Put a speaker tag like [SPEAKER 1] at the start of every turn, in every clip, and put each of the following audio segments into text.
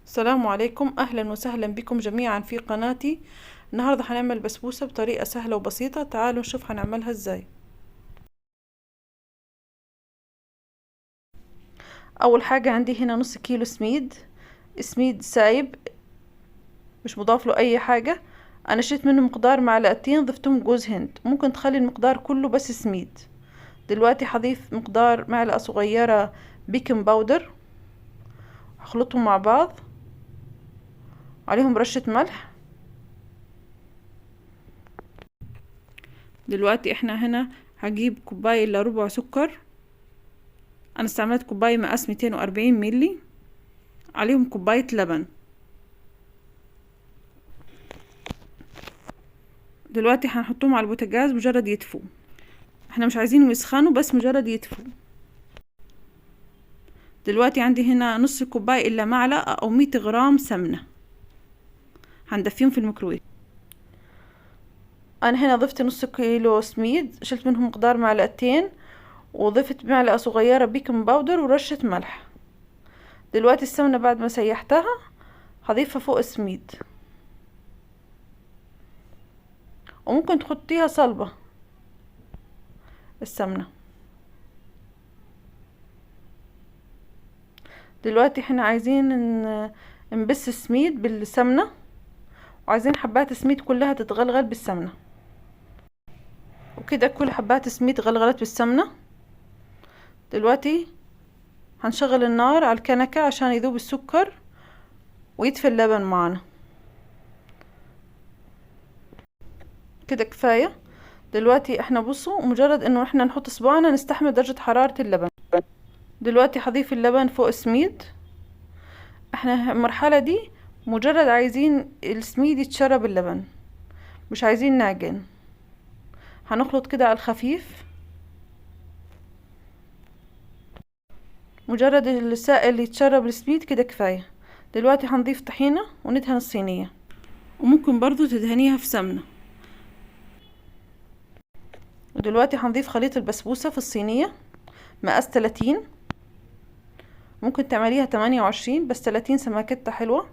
[SPEAKER 1] السلام عليكم، اهلا وسهلا بكم جميعا في قناتي. النهارده هنعمل بسبوسه بطريقه سهله وبسيطه. تعالوا نشوف هنعملها ازاي. اول حاجه عندي هنا نص كيلو سميد سايب، مش مضاف له اي حاجه. انا شلت منه مقدار معلقتين، ضفتهم جوز هند. ممكن تخلي المقدار كله بس سميد. دلوقتي هضيف مقدار معلقه صغيره بيكنج باودر، هخلطهم مع بعض، عليهم رشه ملح. دلوقتي احنا هنا هجيب كوباية الا ربع سكر. انا استعملت كوباية مقاس 240 ملي، عليهم كوباية لبن. دلوقتي هنحطهم على البوتاجاز مجرد يدفوا. احنا مش عايزينهم يسخنوا، بس مجرد يدفوا. دلوقتي عندي هنا نص كوباية الا معلقة او 100 غرام سمنة، هندفيهم في الميكرويف. انا هنا ضفت نص كيلو سميد، شلت منهم مقدار معلقتين، وضفت معلقة صغيرة بيكنج باودر ورشة ملح. دلوقتي السمنة بعد ما سيحتها هضيفها فوق السميد، وممكن تحطيها صلبة السمنة. دلوقتي احنا عايزين نبس السميد بالسمنة، وعايزين حبات السميد كلها تتغلغل بالسمنة. وكده كل حبات السميد غلغلت بالسمنة. دلوقتي هنشغل النار على الكنكة عشان يذوب السكر ويدفي اللبن معنا. كده كفاية. دلوقتي احنا بصوا، مجرد انه احنا نحط صباعنا نستحمل درجة حرارة اللبن. دلوقتي هضيف اللبن فوق السميد. احنا المرحلة دي مجرد عايزين السميد يتشرب اللبن، مش عايزين نعجن. هنخلط كده على الخفيف، مجرد السائل يتشرب السميد كده كفاية. دلوقتي هنضيف طحينة وندهن الصينية، وممكن برضو تدهنيها في سمنة. ودلوقتي هنضيف خليط البسبوسة في الصينية مقاس 30. ممكن تعمليها 28، بس 30 سماكتها حلوة.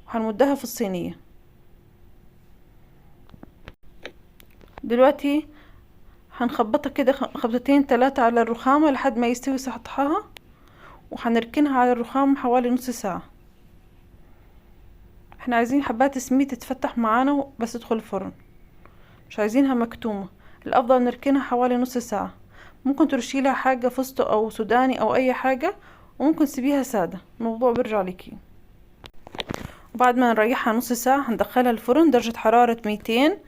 [SPEAKER 1] وهنمدها في الصينية. دلوقتي هنخبطها كده خبطتين 3 على الرخامة لحد ما يستوي سطحها، وهنركنها على الرخام حوالي نص ساعة. احنا عايزين حبات السميد تتفتح معانا بس تدخل الفرن، مش عايزينها مكتومة. الافضل نركنها حوالي نص ساعة. ممكن ترشي لها حاجة فستق او سوداني او اي حاجة، وممكن تسيبيها سادة، الموضوع بيرجع ليكي. وبعد ما نريحها نص ساعة هندخلها الفرن درجة حرارة 200،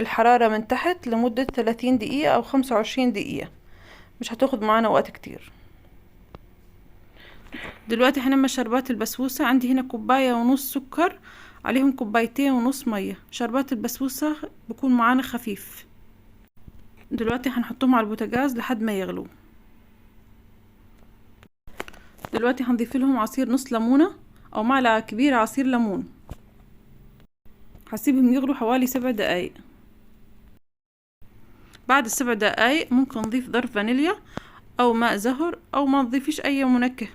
[SPEAKER 1] الحرارة من تحت، لمدة 30 دقيقة او 25 دقيقة. مش هتاخد معانا وقت كتير. دلوقتي هنعمل شربات البسبوسة. عندي هنا كوباية ونص سكر، عليهم كوبايتين ونص مية. شربات البسبوسة بيكون معانا خفيف. دلوقتي هنحطهم على البوتاجاز لحد ما يغلوا. دلوقتي هنضيف لهم عصير نص ليمونة او معلقة كبيرة عصير ليمون. هسيبهم يغلوا حوالي 7 دقايق. بعد ال7 دقايق ممكن نضيف ظرف فانيليا او ماء زهر، او ما نضيفيش اي منكه،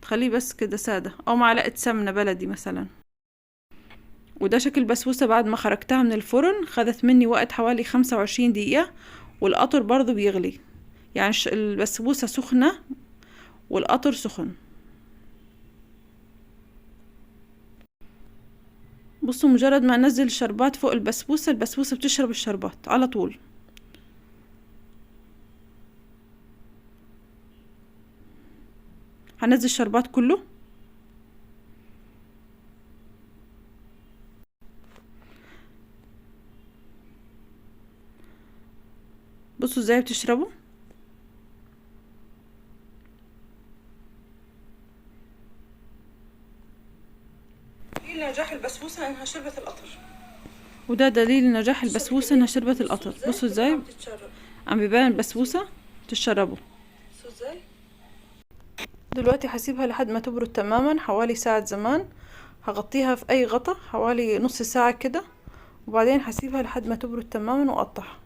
[SPEAKER 1] تخليه بس كده سادة، او معلقة سمنة بلدي مثلا. وده شكل البسبوسة بعد ما خرجتها من الفرن. خدت مني وقت حوالي 25 دقيقة، والقطر برضو بيغلي. يعني البسبوسة سخنة والقطر سخن. بصوا، مجرد ما انزل الشربات فوق البسبوسة، البسبوسة بتشرب الشربات على طول. هنزل الشربات كله. بصوا ازاي بتشربوا. دليل نجاح البسبوسة انها شربت القطر. وده دليل نجاح البسبوسة انها شربت القطر. بصوا ازاي عم بيبان البسبوسة تشربوا. بصوا ازاي. دلوقتي هسيبها لحد ما تبرد تماما، حوالي ساعة زمان. هغطيها في اي غطا حوالي نص ساعة كده، وبعدين هسيبها لحد ما تبرد تماما واقطعها.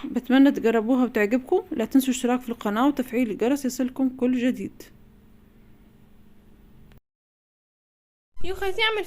[SPEAKER 1] بتمنى تجربوها وتعجبكم. لا تنسوا الاشتراك في القناة وتفعيل الجرس يصلكم كل جديد.
[SPEAKER 2] يو عايزين اعمل